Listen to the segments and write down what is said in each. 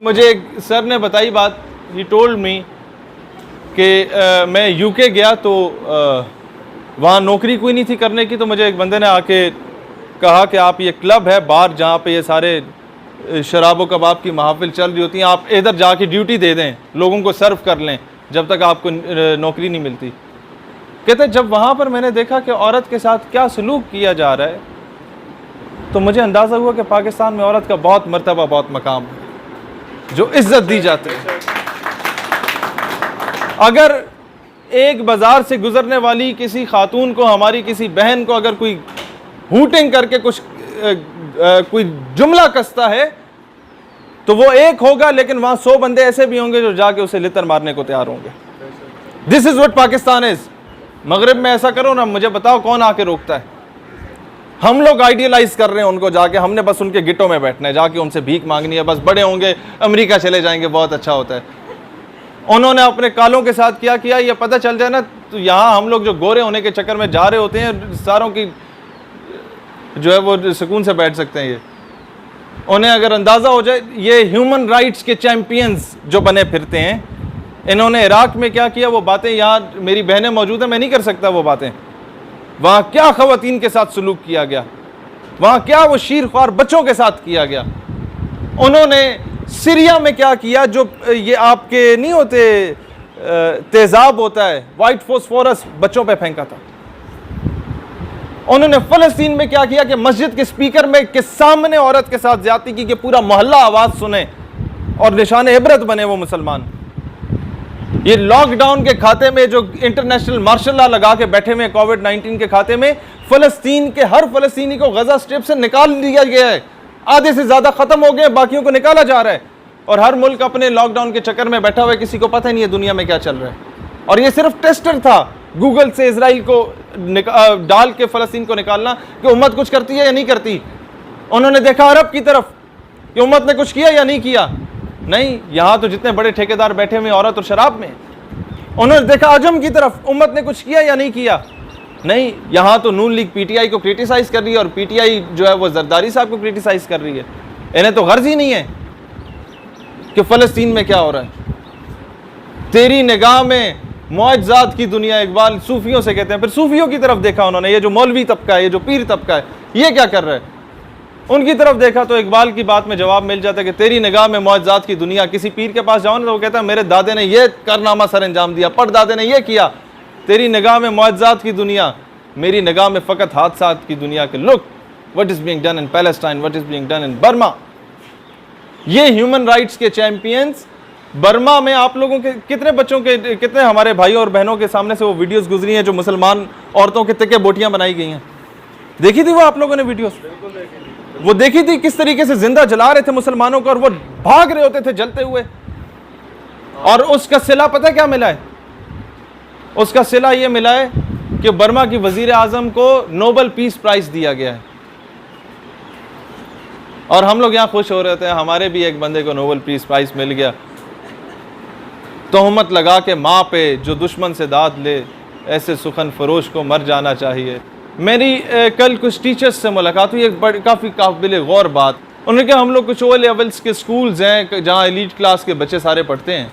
मुझे एक सर ने बताई बात, ही टोल्ड मी कि मैं यूके गया तो वहाँ नौकरी कोई नहीं थी करने की, तो मुझे एक बंदे ने आके कहा कि आप ये क्लब है बार जहाँ पे ये सारे शराब व कबाब की महफिल चल रही होती हैं, आप इधर जाके ड्यूटी दे दें, लोगों को सर्व कर लें जब तक आपको नौकरी नहीं मिलती। कहते जब वहाँ पर मैंने देखा कि औरत के साथ क्या सलूक किया जा रहा है, तो मुझे अंदाज़ा हुआ कि पाकिस्तान में औरत का बहुत मर्तबा, बहुत मकाम है, जो इज्जत दी जाती है। अगर एक बाज़ार से गुजरने वाली किसी खातून को, हमारी किसी बहन को अगर कोई हूटिंग करके कुछ कोई जुमला कसता है तो वो एक होगा, लेकिन वहां 100 बंदे ऐसे भी होंगे जो जाके उसे लितर मारने को तैयार होंगे। This is what Pakistan is. मगरिब में ऐसा करो ना, मुझे बताओ कौन आके रोकता है? हम लोग आइडियलाइज कर रहे हैं उनको, जाके हमने बस उनके गिटों में बैठना है, जाके उनसे भीख मांगनी है, बस बड़े होंगे अमेरिका चले जाएंगे, बहुत अच्छा होता है। उन्होंने अपने कालों के साथ क्या किया ये पता चल जाए ना, तो यहाँ हम लोग जो गोरे होने के चक्कर में जा रहे होते हैं, सारों की जो है वो सुकून से बैठ सकते हैं। ये उन्हें अगर अंदाज़ा हो जाए, ये ह्यूमन राइट्स के चैंपियंस जो बने फिरते हैं, इन्होंने इराक में क्या किया, वो बातें यहाँ मेरी बहनें मौजूद हैं, मैं नहीं कर सकता वो बातें। वहाँ क्या ख़वातीन के साथ सलूक किया गया, वहाँ क्या वो शीरख्वार बच्चों के साथ किया गया। उन्होंने सीरिया में क्या किया, जो ये आपके नहीं होते तेज़ाब होता है, वाइट फॉस्फोरस बच्चों पे फेंका था। उन्होंने फ़लस्तीन में क्या किया कि मस्जिद के स्पीकर में के सामने औरत के साथ ज्यादती की कि पूरा मोहल्ला आवाज़ सुने और निशान इबरत बने वो मुसलमान। ये लॉकडाउन के खाते में जो इंटरनेशनल मार्शल लॉ लगा के बैठे हुए कोविड-19 के खाते में, फ़लस्तीन के हर फ़लस्तीनी को गजा स्ट्रिप से निकाल दिया गया है। आधे से ज़्यादा ख़त्म हो गए, बाकियों को निकाला जा रहा है। और हर मुल्क अपने लॉकडाउन के चक्कर में बैठा हुआ है, किसी को पता ही नहीं है दुनिया में क्या चल रहा है। और ये सिर्फ टेस्टर था गूगल से इसराइल को डाल के फ़लस्तीन को निकालना कि उम्मत कुछ करती है या नहीं करती। उन्होंने देखा अरब की तरफ कि उम्मत ने कुछ किया या नहीं किया। नहीं, यहाँ तो जितने बड़े ठेकेदार बैठे हुए औरत और शराब में। उन्होंने देखा अजम की तरफ, उम्मत ने कुछ किया या नहीं किया। नहीं, यहाँ तो नून लीग पीटीआई को क्रिटिसाइज कर रही है और पीटीआई जो है वो जरदारी साहब को क्रिटिसाइज कर रही है। इन्हें तो गर्ज ही नहीं है कि फ़लस्तीन में क्या हो रहा है। तेरी निगाह में मुआज़ात की दुनिया, इकबाल सूफियों से कहते हैं। फिर सूफियों की तरफ देखा उन्होंने, ये जो मौलवी तबका है, ये जो पीर तबका है, ये क्या कर रहा है, उनकी तरफ देखा तो इकबाल की बात में जवाब मिल जाता है कि तेरी निगाह में मुआज़ात की दुनिया। किसी पीर के पास जाओ ना तो वो कहता है मेरे दादे ने ये कारनामा सर अंजाम दिया, परदादे ने ये किया। तेरी निगाह में मुआज़ात की दुनिया, मेरी निगाह में फ़कत हादसात की दुनिया के look what is being done in Palestine, what is being done in Burma. ये ह्यूमन राइट्स के चैंपियंस बर्मा में, आप लोगों के कितने बच्चों के, कितने हमारे भाइयों और बहनों के सामने से वो वीडियोस गुजरी हैं जो मुसलमान औरतों के तिक्के बोटियां बनाई गई हैं। देखी थी वो आप लोगों ने वीडियोस? वो देखी थी किस तरीके से जिंदा जला रहे थे मुसलमानों को और वो भाग रहे होते थे जलते हुए। और उसका सिला पता क्या मिला है? उसका सिला ये मिला है कि बर्मा की वजीर आजम को नोबेल पीस प्राइज दिया गया है। और हम लोग यहाँ खुश हो रहे थे, हमारे भी एक बंदे को नोबेल पीस प्राइज मिल गया। तोहमत लगा के माँ पे जो दुश्मन से दाद ले, ऐसे सुखन फरोश को मर जाना चाहिए। मेरी कल कुछ टीचर्स से मुलाकात हुई, एक बड़ी काफ़ी काबिल गौर बात। उन्होंने कहा हम लोग कुछ ओ लेवल्स के स्कूल्स हैं जहाँ एलीट क्लास के बच्चे सारे पढ़ते हैं,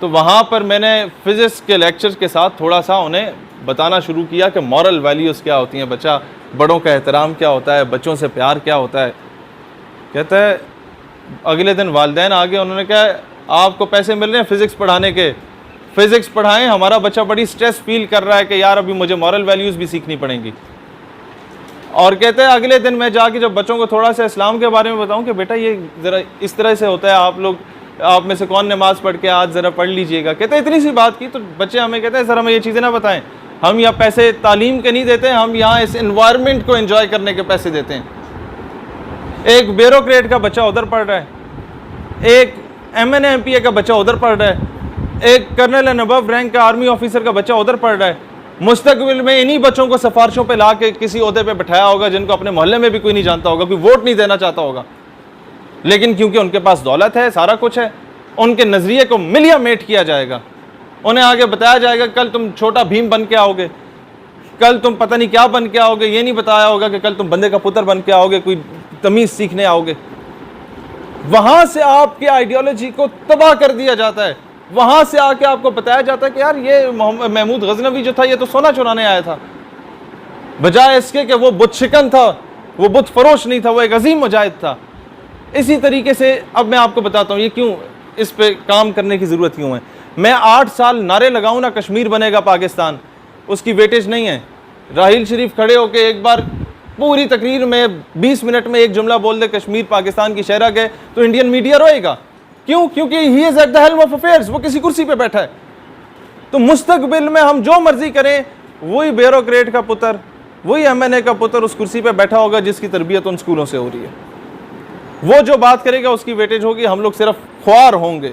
तो वहाँ पर मैंने फ़िज़िक्स के लेक्चर के साथ थोड़ा सा उन्हें बताना शुरू किया कि मॉरल वैल्यूज़ क्या होती हैं, बच्चा बड़ों का एहतराम क्या होता है, बच्चों से प्यार क्या होता है। कहता है अगले दिन वालिदैन आ गए, उन्होंने कहा आपको पैसे मिल रहे हैं फ़िज़िक्स पढ़ाने के, फ़िज़िक्स पढ़ाएं, हमारा बच्चा बड़ी स्ट्रेस फील कर रहा है कि यार अभी मुझे मॉरल वैल्यूज़ भी सीखनी पड़ेंगी। और कहते हैं अगले दिन मैं जाके जब बच्चों को थोड़ा सा इस्लाम के बारे में बताऊं कि बेटा ये ज़रा इस तरह से होता है, आप लोग, आप में से कौन नमाज़ पढ़ के आज ज़रा पढ़ लीजिएगा। कहते हैं इतनी सी बात की तो बच्चे हमें कहते हैं सर हमें ये चीज़ें ना बताएं, हम यहाँ पैसे तालीम के नहीं देते, हम यहाँ इस इन्वायरमेंट को एंजॉय करने के पैसे देते हैं। एक ब्यूरोक्रेट का बच्चा उधर पढ़ रहा है, एक MNA MPA का बच्चा उधर पढ़ रहा है, एक कर्नल एंड अबव रैंक का आर्मी ऑफिसर का बच्चा उधर पढ़ रहा है। मुस्तकबिल में इन्हीं बच्चों को सिफारिशों पे ला के किसी ओहदे पे बैठाया होगा जिनको अपने मोहल्ले में भी कोई नहीं जानता होगा, कोई वोट नहीं देना चाहता होगा, लेकिन क्योंकि उनके पास दौलत है, सारा कुछ है, उनके नज़रिए को मिलिया मेट किया जाएगा। उन्हें आगे बताया जाएगा कल तुम छोटा भीम बन के आओगे, कल तुम पता नहीं क्या बन के आओगे। ये नहीं बताया होगा कि कल तुम बंदे का पुत्र बन के आओगे, कोई तमीज़ सीखने आओगे। वहां से आपकी आइडियोलॉजी को तबाह कर दिया जाता है। वहां से आके आपको बताया जाता है कि यार ये महमूद गजनवी जो था ये तो सोना चुराने आया था, बजाय इसके कि वो बुत शिकन था, वो बुत फरोश नहीं था, वो एक अजीम मुजाहिद था। इसी तरीके से अब मैं आपको बताता हूँ ये क्यों इस पे काम करने की ज़रूरत क्यों है। मैं 8 साल नारे लगाऊँ ना कश्मीर बनेगा पाकिस्तान, उसकी वेटेज नहीं है। राहील शरीफ खड़े होके एक बार पूरी तकरीर में 20 मिनट में एक जुमला बोल दे कश्मीर पाकिस्तान की शहरा के, तो इंडियन मीडिया रोएगा। क्यों? क्योंकि he is at the helm of affairs, वो किसी कुर्सी पे बैठा है। तो मुस्तकबिल में हम जो मर्जी करें, वही ब्यूरोक्रेट का पुत्र, वही MNA का पुत्र उस कुर्सी पे बैठा होगा जिसकी तरबियत उन स्कूलों से हो रही है। वो जो बात करेगा उसकी वेटेज होगी, हम लोग सिर्फ ख्वार होंगे।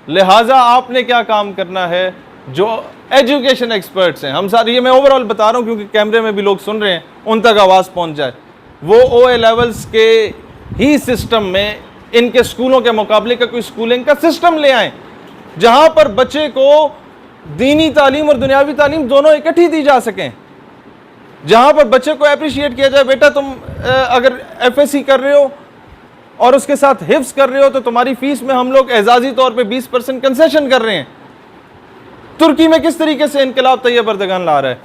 लिहाजा आपने क्या काम करना है, जो एजुकेशन एक्सपर्ट्स हैं, हम सारे, ये मैं ओवरऑल बता रहा हूँ क्योंकि कैमरे में भी लोग सुन रहे हैं, उन तक आवाज़ पहुँच जाए। वो OA लेवल्स के ही सिस्टम में इनके स्कूलों के मुकाबले का कोई स्कूलिंग का सिस्टम ले आएँ, जहाँ पर बच्चे को दीनी तालीम और दुनियावी तालीम दोनों इकट्ठी दी जा सकें, जहाँ पर बच्चे को अप्रिशिएट किया जाए। बेटा तुम अगर FSC कर रहे हो और उसके साथ हिफ्स कर रहे हो तो तुम्हारी फीस में हम लोग एजाजी तौर पे 20% कंसेशन कर रहे हैं। तुर्की में किस तरीके से इनकलाब तैयब अर्दगान ला रहा है,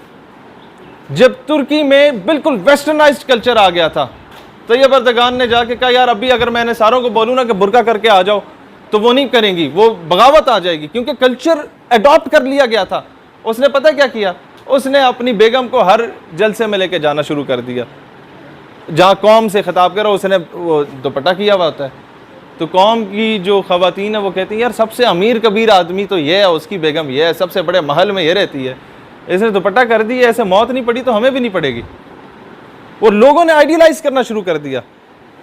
जब तुर्की में बिल्कुल वेस्टर्नाइज्ड कल्चर आ गया था, तैयब अर्दगान ने जाके कहा यार अभी अगर मैंने सारों को बोलूँ ना कि बुर्का करके आ जाओ तो वो नहीं करेंगी, वो बगावत आ जाएगी, क्योंकि कल्चर अडॉप्ट कर लिया गया था। उसने पता क्या किया, उसने अपनी बेगम को हर जलसे में लेके जाना शुरू कर दिया। जहाँ कौम से खिताब करो उसने वो दुपट्टा किया हुआ होता है, तो कौम की जो ख़वातीन है वो कहती है यार सबसे अमीर कबीर आदमी तो ये है, उसकी बेगम ये है, सबसे बड़े महल में ये रहती है, इसने दुपट्टा कर दी है, ऐसे मौत नहीं पड़ी तो हमें भी नहीं पड़ेगी। और लोगों ने आइडियलाइज करना शुरू कर दिया।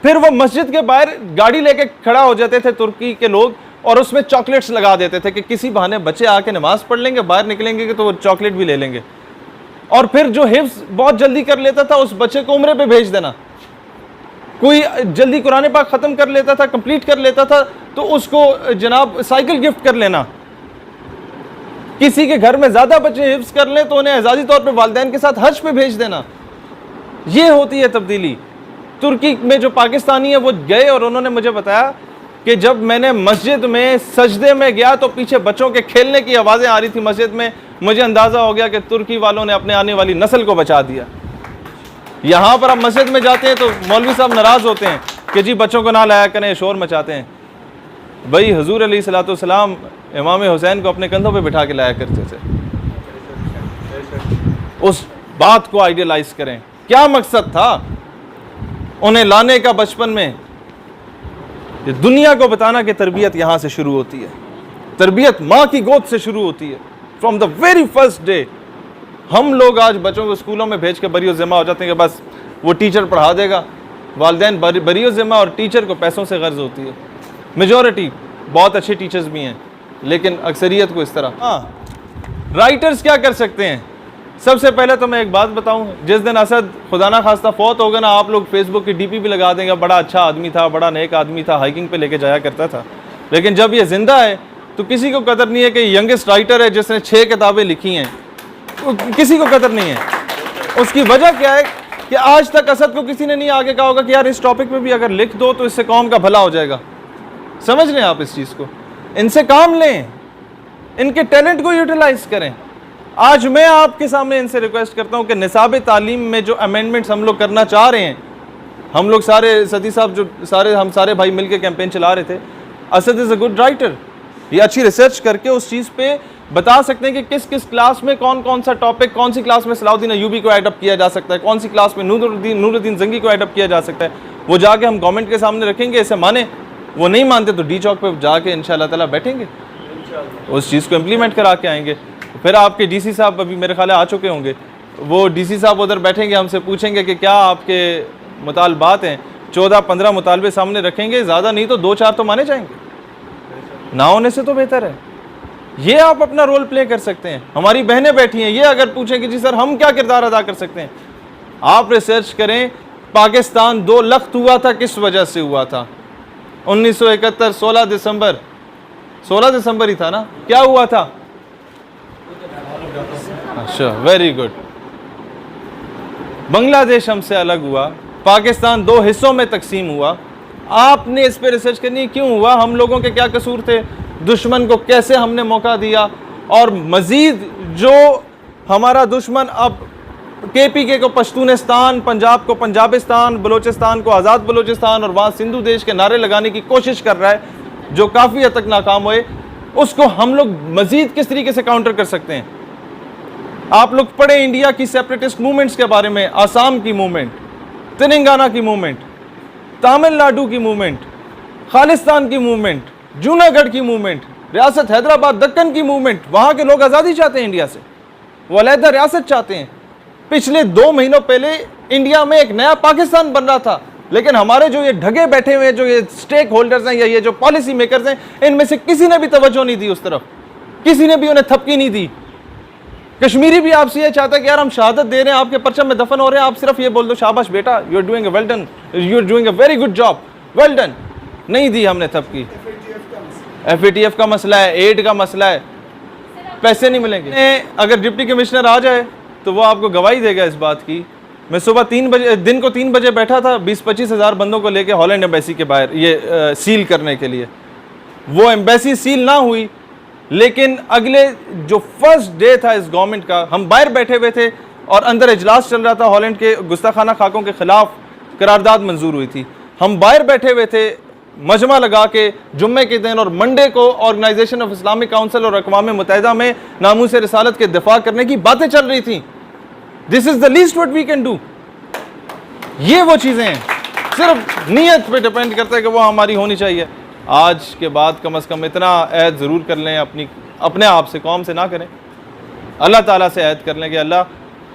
फिर वो मस्जिद के बाहर गाड़ी लेके खड़ा हो जाते थे तुर्की के लोग, और उसमें चॉकलेट्स लगा देते थे कि किसी बहाने बच्चे आके नमाज पढ़ लेंगे, बाहर निकलेंगे तो वो चॉकलेट भी ले लेंगे। और फिर जो हिफ्स बहुत जल्दी कर लेता था उस बच्चे को उम्रे पे भेज देना। कोई जल्दी कुरान पाक ख़त्म कर लेता था, कंप्लीट कर लेता था, तो उसको जनाब साइकिल गिफ्ट कर लेना। किसी के घर में ज़्यादा बच्चे हिफ्स कर लें तो उन्हें एजाजी तौर पे वालिदैन के साथ हज पे भेज देना। ये होती है तब्दीली। तुर्की में जो पाकिस्तानी है वो गए और उन्होंने मुझे बताया कि जब मैंने मस्जिद में सजदे में गया तो पीछे बच्चों के खेलने की आवाज़ें आ रही थी मस्जिद में। मुझे अंदाज़ा हो गया कि तुर्की वालों ने अपने आने वाली नस्ल को बचा दिया। यहाँ पर आप मस्जिद में जाते हैं तो मौलवी साहब नाराज़ होते हैं कि जी बच्चों को ना लाया करें, शोर मचाते हैं। भाई हुजूर अलैहिस्सलाम इमाम हुसैन को अपने कंधों पे बिठा के लाया करते थे। उस बात को आइडियलाइज करें, क्या मकसद था उन्हें लाने का बचपन में? ये दुनिया को बताना कि तरबियत यहाँ से शुरू होती है, तरबियत माँ की गोद से शुरू होती है, from the very first day. हम लोग आज बच्चों को स्कूलों में भेज के बरी ज़िम्मा हो जाते हैं कि बस वो टीचर पढ़ा देगा। वालिदैन बरी ज़िम्मा और टीचर को पैसों से गर्ज होती है। मेजॉरिटी बहुत अच्छे टीचर्स भी हैं लेकिन अक्सरियत को इस तरह। हाँ, राइटर्स क्या कर सकते हैं? सबसे पहले तो मैं एक बात बताऊं, जिस दिन असद खुदा ना खास्ता फौत होगा ना, आप लोग फेसबुक की DP भी लगा देंगे, बड़ा अच्छा आदमी था, बड़ा नेक आदमी था, हाइकिंग पे लेके जाया करता था। लेकिन जब ये जिंदा है तो किसी को कदर नहीं है कि यंगेस्ट राइटर है जिसने 6 किताबें लिखी हैं, किसी को कदर नहीं है। उसकी वजह क्या है कि आज तक असद को किसी ने नहीं आगे कहा होगा कि यार इस टॉपिक पे भी अगर लिख दो तो इससे कौम का भला हो जाएगा। समझ रहे हैं आप इस चीज़ को? इनसे काम लें, इनके टैलेंट को यूटिलाइज करें। आज मैं आपके सामने इनसे रिक्वेस्ट करता हूं कि निसाब तालीम में जो अमेंडमेंट्स हम लोग करना चाह रहे हैं, हम लोग सारे सती साहब जो हम सारे भाई मिलकर कैंपेन चला रहे थे, Asad is a good writer, ये अच्छी रिसर्च करके उस चीज़ पे बता सकते हैं कि किस किस क्लास में कौन कौन सा टॉपिक, कौन सी क्लास में सलाउद्दीन अय्यूबी को एडअप किया जा सकता है, कौन सी क्लास में नूरुद्दीन जंगी को एडअप किया जा सकता है। वो जाके हम गवर्नमेंट के सामने रखेंगे, इसे माने। वो नहीं मानते तो डी चौक पे जाके इंशाअल्लाह ताला बैठेंगे, उस चीज़ को इम्प्लीमेंट करा के आएंगे। फिर आपके DC साहब अभी मेरे ख्याल आ चुके होंगे, वो DC साहब उधर बैठेंगे, हमसे पूछेंगे कि क्या आपके मुतालबात हैं। 14-15 मुतालबे सामने रखेंगे, ज़्यादा नहीं तो 2-4 तो माने जाएंगे। ना होने से तो बेहतर है। ये आप अपना रोल प्ले कर सकते हैं। हमारी बहनें बैठी हैं, ये अगर पूछें कि जी सर हम क्या किरदार अदा कर सकते हैं, आप रिसर्च करें। पाकिस्तान 2 लख्त हुआ था, किस वजह से हुआ था? 1971 16 दिसंबर ही था ना? क्या हुआ था? अच्छा, वेरी गुड। बांग्लादेश हमसे अलग हुआ, पाकिस्तान 2 हिस्सों में तकसीम हुआ, आपने इस पे रिसर्च करनी है, क्यों हुआ, हम लोगों के क्या कसूर थे, दुश्मन को कैसे हमने मौका दिया। और मजीद जो हमारा दुश्मन अब KPK को पश्तूनिस्तान, पंजाब को पंजाबिस्तान, बलोचिस्तान को आज़ाद बलोचिस्तान और वहाँ सिंधु देश के नारे लगाने की कोशिश कर रहा है, जो काफ़ी हद तक नाकाम हुए, उसको हम लोग मजीद किस तरीके से काउंटर कर सकते हैं। आप लोग पढ़े इंडिया की सेपरेटिस्ट मूवमेंट्स के बारे में, आसाम की मूवमेंट, तेलंगाना की मूवमेंट, तमिलनाडु की मूवमेंट, खालिस्तान की मूवमेंट, जूनागढ़ की मूवमेंट, रियासत हैदराबाद दक्कन की मूवमेंट। वहाँ के लोग आज़ादी चाहते हैं इंडिया से, वो अलहदा रियासत चाहते हैं। पिछले 2 महीनों पहले इंडिया में एक नया पाकिस्तान बन रहा था, लेकिन हमारे जो ये ढगे बैठे हुए हैं, जो ये स्टेक होल्डर्स हैं या ये जो पॉलिसी मेकर्स हैं, इनमें से किसी ने भी तवज्जो नहीं दी उस तरफ, किसी ने भी उन्हें थपकी नहीं दी। कश्मीरी भी आपसे ये चाहता है कि यार हम शहादत दे रहे हैं, आपके परचम में दफन हो रहे हैं, आप सिर्फ ये बोल दो शाबाश बेटा, you are doing a well done, you are doing a very good job, well done. नहीं दी हमने थपकी। FATF का मसला है, एड का मसला है, पैसे नहीं मिलेंगे। अगर डिप्टी कमिश्नर आ जाए तो वो आपको गवाही देगा इस बात की। मैं सुबह 3 बजे, दिन को 3 बजे बैठा था 20-25 हज़ार बंदों को लेके हॉलैंड एम्बेसी के बाहर, ये सील करने के लिए। वो एम्बेसी सील ना हुई, लेकिन अगले जो फर्स्ट डे था इस गवर्नमेंट का, हम बाहर बैठे हुए थे और अंदर इजलास चल रहा था, हॉलैंड के गुस्ताखाना खाकों के खिलाफ करारदाद मंजूर हुई थी। हम बाहर बैठे हुए थे मजमा लगा के जुम्मे के दिन, और मंडे को ऑर्गेनाइजेशन ऑफ इस्लामिक काउंसिल और अक़वाम मुत्तहिदा में नामूस रिसालत के दिफा करने की बातें चल रही थी। This is the least what we can do. ये वो चीज़ें हैं, सिर्फ नीयत पे डिपेंड करता है कि वो हमारी होनी चाहिए। आज के बाद कम से कम इतना ऐद ज़रूर कर लें, अपने आप से, कौम से ना करें, अल्लाह ताला से ऐद कर लें कि अल्लाह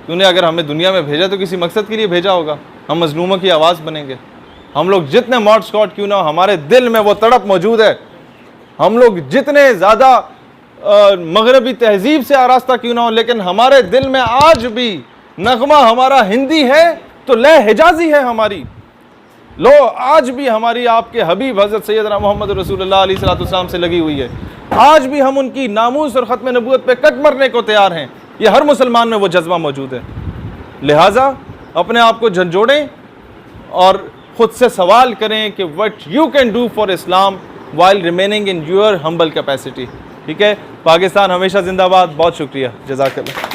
तूने अगर हमें दुनिया में भेजा तो किसी मकसद के लिए भेजा होगा, हम मजलूमों की आवाज़ बनेंगे। हम लोग जितने मॉड स्कॉट क्यों ना हो, हमारे दिल में वो तड़प मौजूद है। हम लोग जितने ज़्यादा मगरबी तहजीब से आरास्ता क्यों ना हो, लेकिन हमारे दिल में आज भी नगमा हमारा हिंदी है तो लय हिजाजी है हमारी। लो आज भी हमारी आपके हबीब हज़रत सैयदना मोहम्मद रसूलुल्लाह अलैहिस्सलाम से लगी हुई है। आज भी हम उनकी नामूस और ख़त्म नबूवत पे कट मरने को तैयार हैं। ये हर मुसलमान में वो जज्बा मौजूद है। लिहाजा अपने आप को झंझोड़ें और खुद से सवाल करें कि what you can do for Islam while remaining in your humble capacity. ठीक है, पाकिस्तान हमेशा जिंदाबाद। बहुत शुक्रिया, जज़ाकल्लाह।